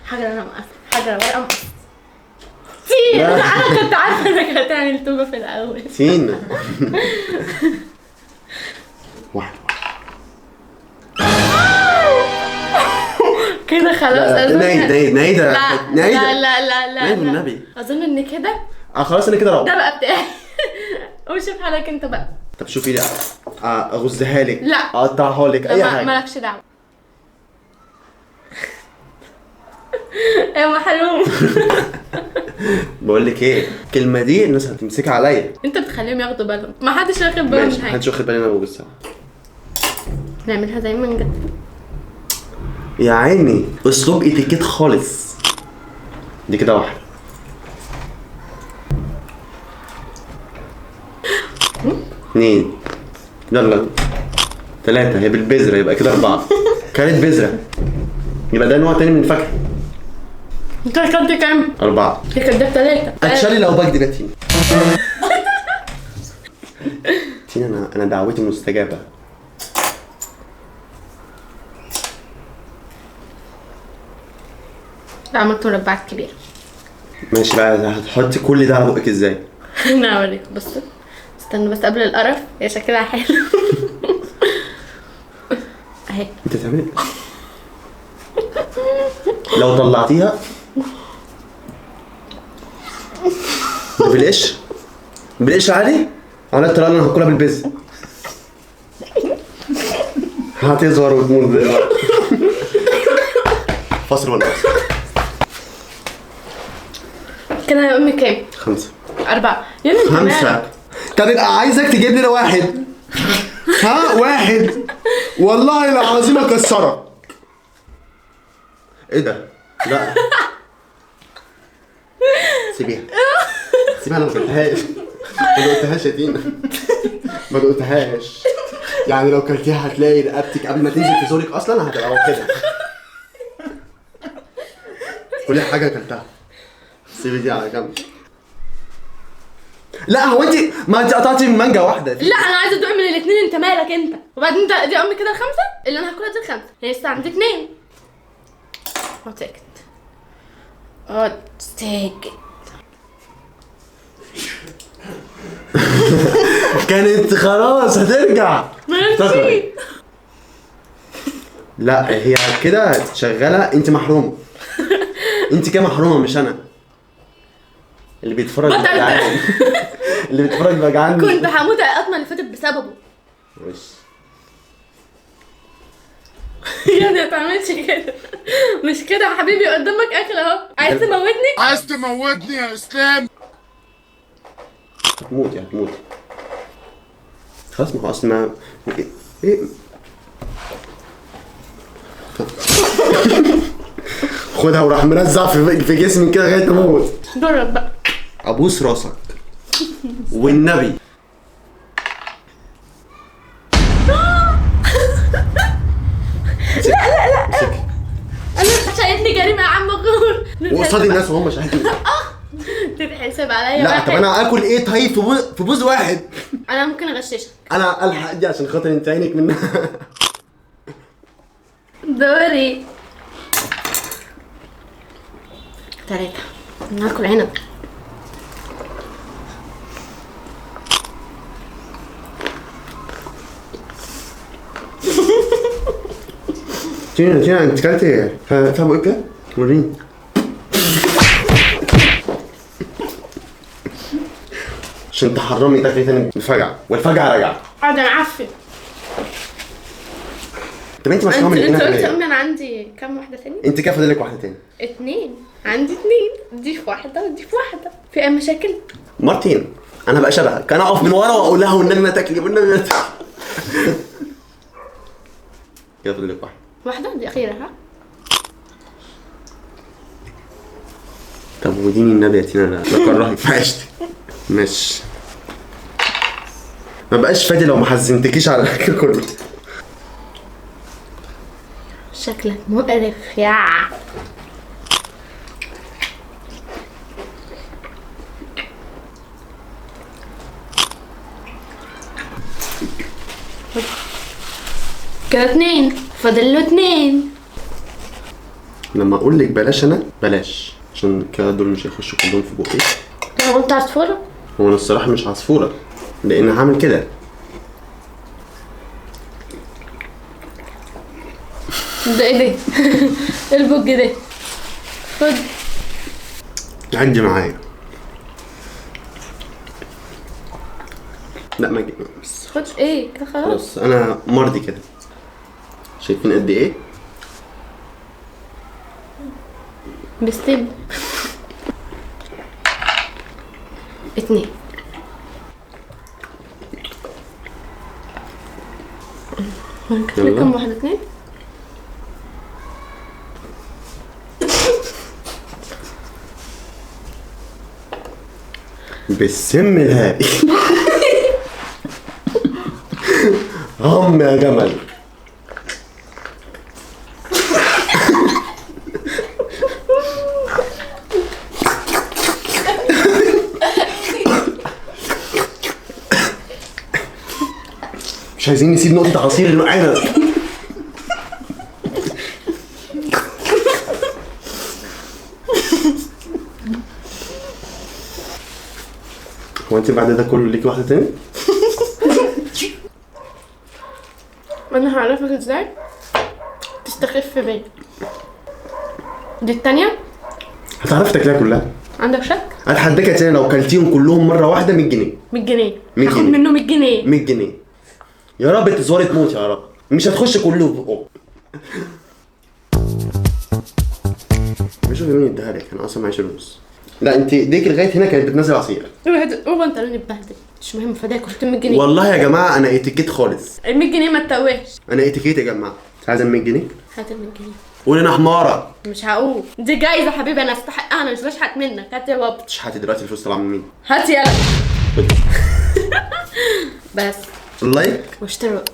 حجر انا مقص، حجر ورقه مقص. تين، انا كنت عارفه انك هتعمل توبه في الاول. تين. واحد كده خلاص. نعيد لا والنبي. اظن ان كده خلاص انا كده روح. ده بقى بتاعي. وشوف حالك انت بقى. طب شوفي لي اغزها لك، لا اقطعها لك، اي حاجه. مالكش دعوه. يا محروم. بقول لك ايه، الكلمه دي الناس هتمسكها عليا. انت بتخليهم ياخدوا بالهم، ما حدش واخد باله من حاجه. محدش واخد بالي انا ببصها. نعملها زي ما نجد. يا عيني اسلوب اتيكيت خالص. دي كده واحده. اثنين. يلا 3. هي بالبذره يبقى كده 4. كانت بذره يبقى ده نوع تاني من الفاكهه. انت كنت كام؟ 4. انت كدبت 3. اتشالي لو بكدب يا تينا. تينا انا دعوتي مستجابه. لا عملت مربعات كبيره. ماشي بقى، هتحطي كل ده على بقك ازاي؟ انا اوريك. بص استنى بس قبل القرف، هي شكلها حلو. اهي. انت بتعملي لو طلعتيها بالقش عادي على الطريقه اللي انا هاكلها بالبز هتظهر وتموت دلوقتي. فاصل ولا فاصل؟ كده يا امي كام؟ 5. 4. يا ابني 5. طب يبقى عايزك تجيب لي 1. ها 1 والله العظيم اكسرك. ايه ده؟ لا سيبيها انا ما قلتهاش يا تينا. ما قلتهاش. يعني لو كلتيها هتلاقي رقبتك قبل ما تنزل في زورك اصلا هتبقى واخدها. كل حاجه كلتها. سيبي دي على جنب. لا هو انت ما انت قطعتي من مانجا واحده. لا انا عايزه ادوق من الاثنين. انت مالك انت؟ وبعدين دي امي كده 5 اللي انا هاكلها. دي 5 هي لسه عندي 2. ساكت. كانت خلاص هترجع. ماشي. لا هي كده شغاله. انت محرومه. انت كده محرومه مش انا. اللي بيتفرج بقى جعان. اللي بيتفرج بقى جعان. كنت هموت القطمه اللي فاتت بسببه. وش يعني ما تعملش كده. مش كده يا حبيبي، قدامك اكل اهو. عايز تموتني يا اسلام. هتموتي خلاص. ما هو اصل ما ايه. خدها وراح مرزع في جسمي كده لغايه ما اموت. جرب بقى. ابوس راسك والنبي. لا انا شايفني جريمه يا عم غور. وقصاد الناس وهم شايفين. تتحسب عليا. لا طب انا اكل ايه طيب في بوز واحد؟ انا ممكن اغششك. انا الحق دي عشان خاطر انت عينك منها. دوري 3. ناكل عنب. تينا انت كلتي ايه؟ فاهم ايه كده؟ وريني. عشان تحرمي تاكلي تاني بفجعة، والفجعة راجعة. اقعد معفن. طب انت مش هعمل انت قلت امي انا عندي كام واحدة تاني؟ انت كده فاضل لك واحدة تاني. 2. عندي 2. ضيف واحدة وضيف واحدة. في اي مشاكل؟ مارتين انا بقى شبهك. انا اقف من ورا واقول لها والنبي ما تاكلي والنبي ما تاكلي. كده فاضل لك واحدة دي اخيرة. ها طب وديني النبي يا تينا انا بكرهك في عيشتي. مش ما بقاش فادي لو ما حزنتكيش على الاكل كله. شكلك مقرف يا كده 2. فاضل له 2. لما اقول لك بلاش انا بلاش، عشان كده دول مش هيخشوا كلهم في بوقي. هو انت عصفورة؟ هو انا الصراحه مش عصفوره، لان هعمل كده. ده ايه ده؟ ايه البوج ده؟ خد. عدي معايا. لا ما اجي بس. خد ايه كده خلاص. خلاص انا مرضي كده. شايفين قد ايه؟ بستيب 2. هنكفي كم واحدة 2؟ بالسم الهائي. هم يا جمل. مش عايزين نسيب نقطة عصير اللي معانا. هو انت بعد ده كله ليكي واحدة تاني؟ انا هعرفك ازاي تستخف بيا. دي التانية. هتعرفي تاكلها كلها. عندك شك؟ اتحداك يا تاني لو كلتيهم كلهم مرة واحدة 100 جنيه. 100 جنيه. 100 هاخد جنيه. منه 100 جنيه. 100 جنيه. يا رب تزوري تموت يا رب. مش هتخش كله في بقه. مش مين يديها لك، انا اصلا معيش فلوس. لا انت ايديك لغايه هنا كانت بتنزل عصير. هو انت اللي اتبهدل. مش مهم فداك كنت 100 جنيه. والله يا جماعه انا اتيكيت خالص. ال 100 جنيه ما تتوهش. انا اتيكيت يا جماعه. عايزه 100 جنيه؟ هات ال 100 جنيه. قول انا حماره. مش هقول. دي جايزة حبيبي انا استحقها، انا مش بشحت منك. هات يا بابا. شحاتي دلوقتي الفلوس طالعه من مين؟ هات يلا. بس اللايك واشترك.